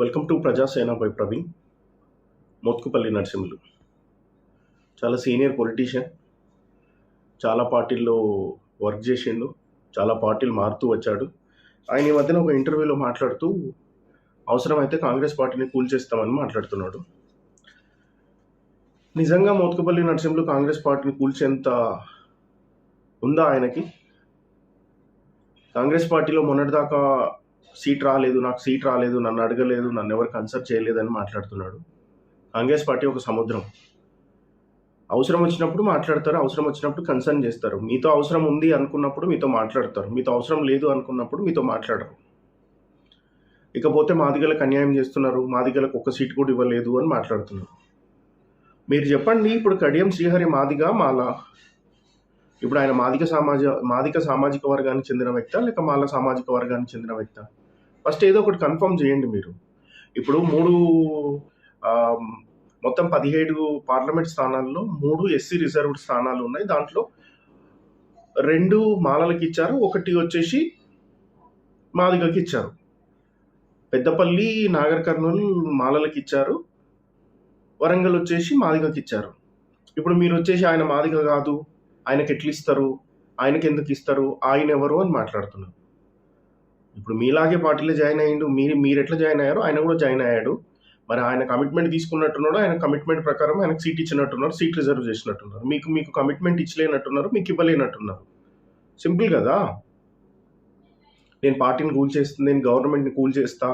Welcome to Prajasena by Praveen. Mothkupalli Narasimhulu చాలా senior politician. చాలా పార్టీల్లో వర్క్ చేసిండు. చాలా పార్టీలు మారుతూ వచ్చాడు. ఆయన ఈ మధ్యన ఒక ఇంటర్వ్యూలో మాట్లాడుతూ అవసరమైతే కాంగ్రెస్ పార్టీని కూల్చేస్తామని మాట్లాడుతున్నాడు. నిజంగా మోత్కుపల్లి నరసింహులు కాంగ్రెస్ పార్టీని కూల్చేంత ఉందా ఆయనకి? కాంగ్రెస్ పార్టీలో మొన్నటిదాకా సీట్ రాలేదు, నాకు సీట్ రాలేదు, నన్ను అడగలేదు, నన్ను ఎవరు కన్సల్ట్ చేయలేదని మాట్లాడుతున్నాడు. కాంగ్రెస్ పార్టీ ఒక సముద్రం. అవసరం వచ్చినప్పుడు మాట్లాడతారు, అవసరం వచ్చినప్పుడు కన్సర్న్ చేస్తారు. మీతో అవసరం ఉంది అనుకున్నప్పుడు మీతో మాట్లాడతారు, మీతో అవసరం లేదు అనుకున్నప్పుడు మీతో మాట్లాడరు. ఇకపోతే మాదిగలకు అన్యాయం చేస్తున్నారు, మాదిగలకు ఒక్క సీట్ కూడా ఇవ్వలేదు అని మాట్లాడుతున్నారు. మీరు చెప్పండి, ఇప్పుడు కడియం శ్రీహరి మాదిగా మాలా? ఇప్పుడు ఆయన మాదిక సామాజిక వర్గానికి చెందిన వ్యక్త లేక మాల సామాజిక వర్గానికి చెందిన వ్యక్త? ఫస్ట్ ఏదో ఒకటి కన్ఫర్మ్ చేయండి మీరు. ఇప్పుడు మొత్తం 17 పార్లమెంట్ స్థానాల్లో 3 ఎస్సీ రిజర్వ్డ్ స్థానాలు ఉన్నాయి. దాంట్లో 2 మాలలకి ఇచ్చారు, 1 వచ్చేసి మాదిగకి ఇచ్చారు. పెద్దపల్లి, నాగర్ కర్నూలు మాలలకి ఇచ్చారు, వరంగల్ వచ్చేసి మాదిగకి ఇచ్చారు. ఇప్పుడు మీరు వచ్చేసి ఆయన మాదిగ కాదు, ఆయనకి ఎట్లా ఇస్తారు, ఆయనకి ఎందుకు ఇస్తారు, ఆయన ఎవరు అని మాట్లాడుతున్నారు. ఇప్పుడు మీలాగే పార్టీలో జాయిన్ అయ్యిండు, మీరు ఎట్లా జాయిన్ అయ్యారో ఆయన కూడా జాయిన్ అయ్యాడు. మరి ఆయన కమిట్మెంట్ తీసుకున్నట్టున్నాడు, ఆయన కమిట్మెంట్ ప్రకారం ఆయనకు సీట్ ఇచ్చినట్టున్నారు, సీట్ రిజర్వ్ చేసినట్టున్నారు. మీకు కమిట్మెంట్ ఇచ్చలేనట్టున్నారు, మీకు ఇవ్వలేనట్టున్నారు. సింపుల్ కదా. నేను పార్టీని కూల్ చేస్తుంది, నేను గవర్నమెంట్ని కూల్ చేస్తా,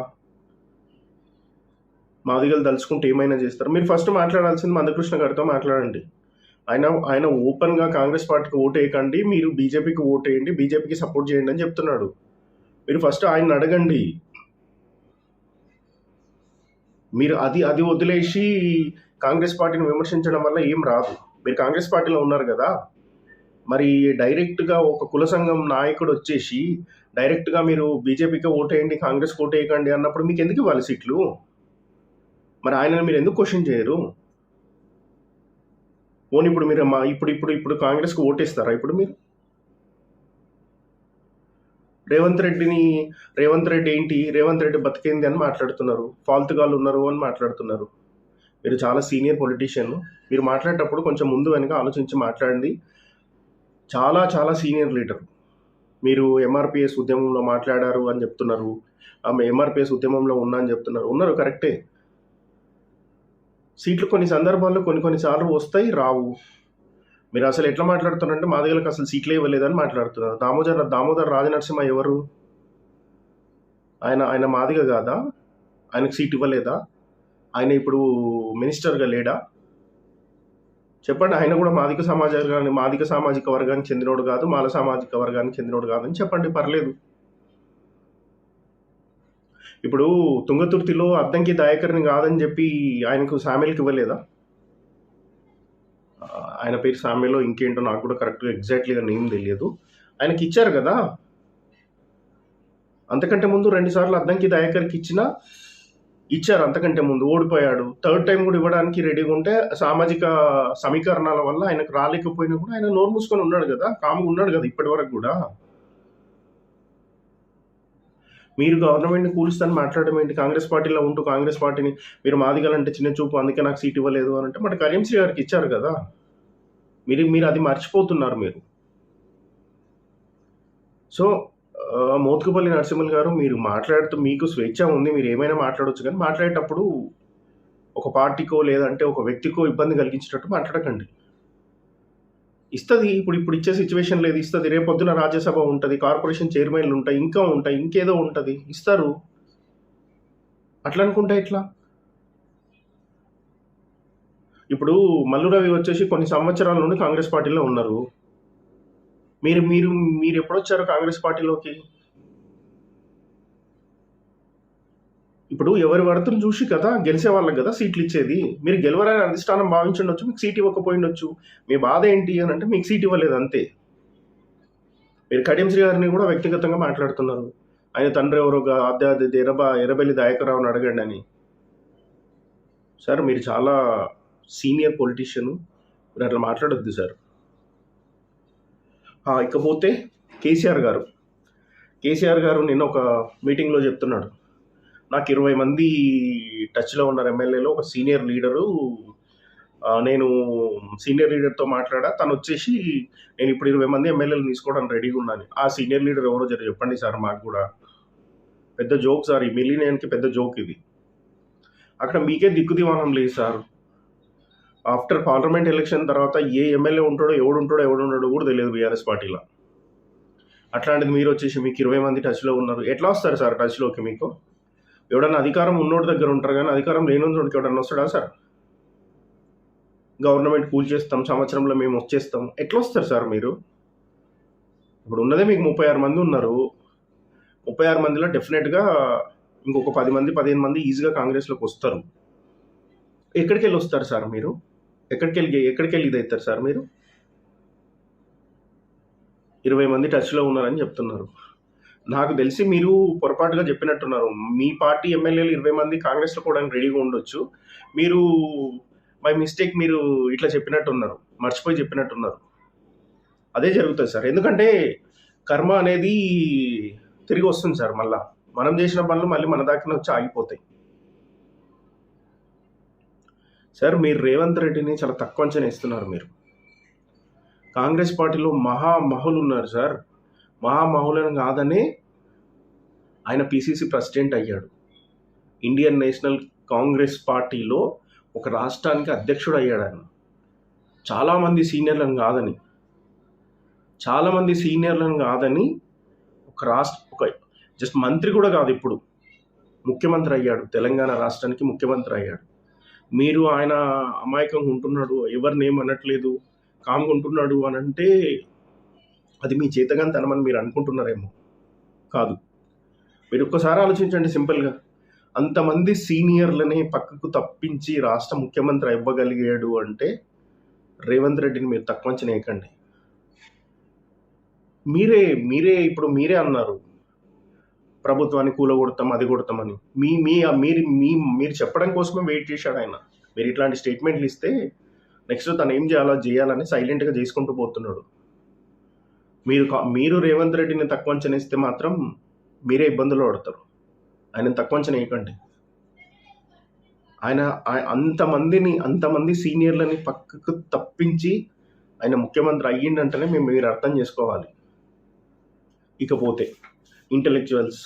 మాదిగలు తలుచుకుంటే ఏమైనా చేస్తారు. మీరు ఫస్ట్ మాట్లాడాల్సింది మందకృష్ణ గారితో మాట్లాడండి. ఆయన ఓపెన్గా కాంగ్రెస్ పార్టీకి ఓటు వేయకండి, మీరు బీజేపీకి ఓటు వేయండి, బీజేపీకి సపోర్ట్ చేయండి అని చెప్తున్నాడు. మీరు ఫస్ట్ ఆయన అడగండి. మీరు అది వదిలేసి కాంగ్రెస్ పార్టీని విమర్శించడం వల్ల ఏం రాదు. మీరు కాంగ్రెస్ పార్టీలో ఉన్నారు కదా, మరి డైరెక్ట్గా ఒక కుల సంఘం నాయకుడు వచ్చేసి డైరెక్ట్గా మీరు బీజేపీకి ఓటేయండి, కాంగ్రెస్కి ఓటేయకండి అన్నప్పుడు మీకు ఎందుకు ఇవ్వాలి సీట్లు? మరి ఆయనను మీరు ఎందుకు క్వశ్చన్ చేయరు? ఓన్ ఇప్పుడు మీరు ఇప్పుడు కాంగ్రెస్కి ఓటేస్తారా? ఇప్పుడు మీరు రేవంత్ రెడ్డి ఏంటి, రేవంత్ రెడ్డి బతికేంది అని మాట్లాడుతున్నారు, ఫాల్తుగాళ్ళు ఉన్నారు అని మాట్లాడుతున్నారు. మీరు చాలా సీనియర్ పొలిటీషియన్. మీరు మాట్లాడేటప్పుడు కొంచెం ముందు వెనక ఆలోచించి మాట్లాడండి. చాలా చాలా సీనియర్ లీడర్. మీరు ఎంఆర్పిఎస్ ఉద్యమంలో మాట్లాడారు అని చెప్తున్నారు, ఎంఆర్పిఎస్ ఉద్యమంలో ఉన్నా అని చెప్తున్నారు. ఉన్నారు, కరెక్టే. సీట్లు కొన్ని సందర్భాల్లో కొన్నిసార్లు వస్తాయి, రావు. మీరు అసలు ఎట్లా మాట్లాడుతున్నారంటే మాదిగలకు అసలు సీట్లే ఇవ్వలేదని మాట్లాడుతున్నారు. దామోదర్ రాజనరసింహ ఎవరు? ఆయన మాదిగ కాదా? ఆయనకు సీట్ ఇవ్వలేదా? ఆయన ఇప్పుడు మినిస్టర్గా లేడా? చెప్పండి. ఆయన కూడా మాదిక సామాజిక వర్గానికి చెందినోడు కాదు, మాల సామాజిక వర్గానికి చెందినోడు కాదని చెప్పండి, పర్లేదు. ఇప్పుడు తుంగతుర్తిలో అద్దంకి దయాకర్ని కాదని చెప్పి ఆయనకు సామెల్కి ఇవ్వలేదా? ఆయన పేరు సామెలో ఇంకేంటో నాకు కూడా కరెక్ట్గా ఎగ్జాక్ట్లీగా నేమ్ తెలియదు. ఆయనకి ఇచ్చారు కదా. అంతకంటే ముందు 2 సార్లు అద్దంకి దయాకర్కి ఇచ్చారు. అంతకంటే ముందు ఓడిపోయాడు. 3rd టైం కూడా ఇవ్వడానికి రెడీగా ఉంటే సామాజిక సమీకరణాల వల్ల ఆయనకు రాలేకపోయినా కూడా ఆయన నోరు మూసుకొని ఉన్నాడు కదా, కామ్గా ఉన్నాడు కదా ఇప్పటి వరకు కూడా. మీరు గవర్నమెంట్ని కూలుస్తాను మాట్లాడడం ఏంటి? కాంగ్రెస్ పార్టీలో ఉంటూ కాంగ్రెస్ పార్టీని మీరు మాదిగలంటే చిన్న చూపు, అందుకే నాకు సీట్ ఇవ్వలేదు అని అంటే మరి కరీంశ్రీ గారికి ఇచ్చారు కదా. మీరు అది మర్చిపోతున్నారు మీరు. సో మోత్కుపల్లి నరసింహులు గారు, మీరు మాట్లాడుతూ మీకు స్వేచ్ఛ ఉంది, మీరు ఏమైనా మాట్లాడవచ్చు, కానీ మాట్లాడేటప్పుడు ఒక పార్టీకో లేదంటే ఒక వ్యక్తికో ఇబ్బంది కలిగించేటట్టు మాట్లాడకండి. ఇస్తుంది, ఇప్పుడు ఇచ్చే సిచ్యువేషన్ లేదు, ఇస్తుంది. రేపొద్దున రాజ్యసభ ఉంటుంది, కార్పొరేషన్ చైర్మన్లు ఉంటాయి, ఇంకేదో ఉంటుంది, ఇస్తారు. అట్లా అనుకుంటే ఎట్లా? ఇప్పుడు మల్లు రవి వచ్చేసి కొన్ని సంవత్సరాల నుండి కాంగ్రెస్ పార్టీలో ఉన్నారు. మీరు ఎప్పుడొచ్చారు కాంగ్రెస్ పార్టీలోకి? ఇప్పుడు ఎవరి వర్తను చూసి కదా గెలిచే వాళ్ళకి కదా సీట్లు ఇచ్చేది. మీరు గెలవరని అధిష్టానం భావించుండొచ్చు, మీకు సీట్ ఇవ్వకపోయిండొచ్చు. మీ బాధ ఏంటి అని అంటే మీకు సీట్ ఇవ్వలేదు అంతే. మీరు కడియం శ్రీ గారిని కూడా వ్యక్తిగతంగా మాట్లాడుతున్నారు. ఆయన తండ్రి ఎవరో ఎర్రబెల్లి దయాకర్రావుని అడగండి అని. సార్, మీరు చాలా సీనియర్ పొలిటీషియన్, మీరు అట్లా మాట్లాడొద్దు సార్. ఇకపోతే కేసీఆర్ గారు నిన్న ఒక మీటింగ్లో చెప్తున్నాడు, నాకు 20 మంది టచ్‌లో ఉన్నారు ఎమ్మెల్యేలో. ఒక సీనియర్ లీడరు నేను సీనియర్ లీడర్‌తో మాట్లాడా. తనొచ్చేసి నేనిప్పుడు 20 మంది ఎమ్మెల్యేలని తీసుకోవడానికి రెడీగా ఉన్నాను. ఆ సీనియర్ లీడర్ ఎవరో జర చెప్పండి సార్ మాకు గూడా. పెద్ద జోక్ సార్. ఈ మిలియనియన్‌కి పెద్ద జోక్ ఇది. అక్కడ మీకే దిక్కుదివానం లేదు సార్. ఆఫ్టర్ పార్లమెంట్ ఎలక్షన్ తర్వాత ఏ ఎమ్మెల్యే ఉంటాడో, ఎవడుండడో కూడా తెలియదు బీఆర్ఎస్ పార్టీలో. అట్లాంటిది మీరొచ్చేసి మీకు 20 మంది టచ్‌లో ఉన్నారు. ఎట్లా వస్తారు సార్ టచ్‌లోకి మీకు? ఎవడన్నా అధికారం ఉన్నోడి దగ్గర ఉంటారు గానీ, అధికారం లేనోడికి ఎవడన్నా వస్తాడా సార్? గవర్నమెంట్ కూల్చేస్తాం, సంవత్సరంలో మేము వచ్చేస్తాం. ఎట్లొస్తారు సార్ మీరు? ఇప్పుడు ఉన్నదే మీకు 36 మంది ఉన్నారు. 36 మందిలో డెఫినెట్‌గా ఇంకొక 10 మంది, 15 మంది ఈజీగా కాంగ్రెస్‌లోకి వస్తారు. ఎక్కడికెళ్ళి వస్తారు సార్ మీరు? ఎక్కడికెళ్ళి ఇదైతారు సార్ మీరు? 20 మంది టచ్‌లో ఉన్నారని చెప్తున్నారు. నాకు తెలిసి మీరు పొరపాటుగా చెప్పినట్టున్నారు. మీ పార్టీ ఎమ్మెల్యేలు 20 మంది కాంగ్రెస్‌లో పోవడానికి రెడీగా ఉండొచ్చు. మీరు బై మిస్టేక్ మీరు ఇట్లా చెప్పినట్టున్నారు. మర్చిపోయి చెప్పినట్టున్నారు. అదే జరుగుతది సార్. ఎందుకంటే కర్మ అనేది తిరిగి వస్తుంది సార్ మళ్ళా. మనం చేసిన పనులు మళ్ళీ మన దాకానే వచ్చి ఆగిపోతాయి. సార్ మీరు రేవంత్ రెడ్డిని చాలా తక్కువ అంచనా ఏస్తున్నారు మీరు. కాంగ్రెస్ పార్టీలో మహామహులున్నారు సార్. మహామహులను కాదనే ఆయన పీసీసీ ప్రెసిడెంట్ అయ్యాడు. ఇండియన్ నేషనల్ కాంగ్రెస్ పార్టీలో ఒక రాష్ట్రానికి అధ్యక్షుడు అయ్యాడు ఆయన. చాలామంది సీనియర్లను కాదని ఒక జస్ట్ మంత్రి కూడా కాదు, ఇప్పుడు ముఖ్యమంత్రి అయ్యాడు. తెలంగాణ రాష్ట్రానికి ముఖ్యమంత్రి అయ్యాడు. మీరు ఆయన అమాయకంగా ఉంటున్నాడు, ఎవరిని ఏమనట్లేదు, కామ్గా ఉంటున్నాడు అని అంటే అది మీ చేతగానితనమని మీరు అనుకుంటున్నారేమో. కాదు. మీరు ఒక్కసారి ఆలోచించండి సింపుల్‌గా. అంతమంది సీనియర్లని పక్కకు తప్పించి రాష్ట్ర ముఖ్యమంత్రి అవ్వగలిగాడు అంటే రేవంత్ రెడ్డిని మీరు తక్కువ అంచనా వేయకండి. మీరే అన్నారు ప్రభుత్వాన్ని కూలగొడతాం, అది కొడతామని. మీరు చెప్పడం కోసమే వెయిట్ చేశాడు ఆయన. మీరు ఇట్లాంటి స్టేట్మెంట్లు ఇస్తే నెక్స్ట్ తను ఏం చేయాలని సైలెంట్‌గా చేసుకుంటూ పోతున్నాడు. మీరు రేవంత్ రెడ్డిని తక్కువ అంచనా వేస్తే మాత్రం మీరే ఇబ్బందుల్లో పడతారు. ఆయనను తక్కువ అంచనా వేయకండి. ఆయన అంతమంది సీనియర్లని పక్కకు తప్పించి ఆయన ముఖ్యమంత్రి అయ్యిండంటేనే మీరు అర్థం చేసుకోవాలి. ఇకపోతే ఇంటెలెక్చువల్స్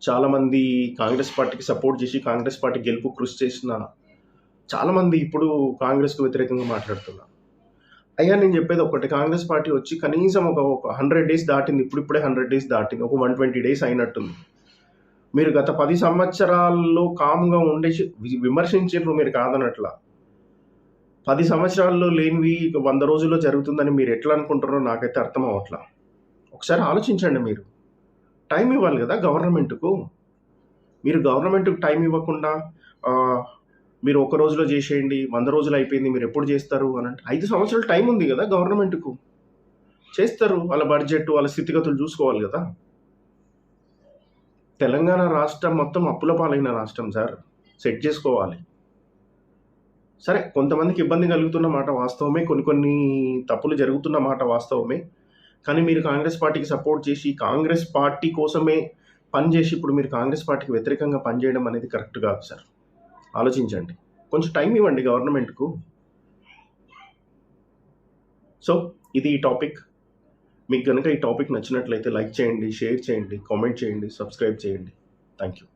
చాలామంది కాంగ్రెస్ పార్టీకి సపోర్ట్ చేసి కాంగ్రెస్ పార్టీ గెలుపు కృషి చేసిన చాలామంది ఇప్పుడు కాంగ్రెస్‌కు వ్యతిరేకంగా మాట్లాడుతున్నారు. అయ్యా నేను చెప్పేది ఒకటి, కాంగ్రెస్ పార్టీ వచ్చి కనీసం ఒక 100 డేస్ దాటింది. ఇప్పుడిప్పుడే 100 డేస్ దాటింది. ఒక 120 డేస్ అయినట్టుంది. మీరు గత 10 సంవత్సరాల్లో కామ్‌గా ఉండేసి విమర్శించిండ్రు, మీరు కాదనట్లా. 10 సంవత్సరాల్లో లేనివి 100 రోజుల్లో జరుగుతుందని మీరు ఎట్లా అనుకుంటారో నాకైతే అర్థం అవ్వట్లా. ఒకసారి ఆలోచించండి మీరు. టైం ఇవ్వాలి కదా గవర్నమెంట్‌కు. మీరు గవర్నమెంట్‌కి టైం ఇవ్వకుండా మీరు ఒక రోజులో చేసేయండి, 100 రోజులు అయిపోయింది, మీరు ఎప్పుడు చేస్తారు అని అంటే 5 సంవత్సరాలు టైం ఉంది కదా గవర్నమెంట్‌కు. చేస్తారు. వాళ్ళ బడ్జెట్, వాళ్ళ స్థితిగతులు చూసుకోవాలి కదా. తెలంగాణ రాష్ట్రం మొత్తం అప్పుల పాలైన రాష్ట్రం సార్. సెట్ చేసుకోవాలి. సరే, కొంతమందికి ఇబ్బంది కలుగుతున్న మాట వాస్తవమే. కొన్ని తప్పులు జరుగుతున్న మాట వాస్తవమే. కానీ మీరు కాంగ్రెస్ పార్టీకి సపోర్ట్ చేసి, కాంగ్రెస్ పార్టీ కోసమే పనిచేసి ఇప్పుడు మీరు కాంగ్రెస్ పార్టీకి వ్యతిరేకంగా పనిచేయడం అనేది కరెక్ట్ కాదు సార్. ఆలోచించండి. కొంచెం టైం ఇవ్వండి గవర్నమెంట్‌కు. సో, ఇది ఈ టాపిక్. మీకు గనుక ఈ టాపిక్ నచ్చినట్లయితే లైక్ చేయండి, షేర్ చేయండి, కామెంట్ చేయండి, సబ్స్క్రైబ్ చేయండి. Thank you.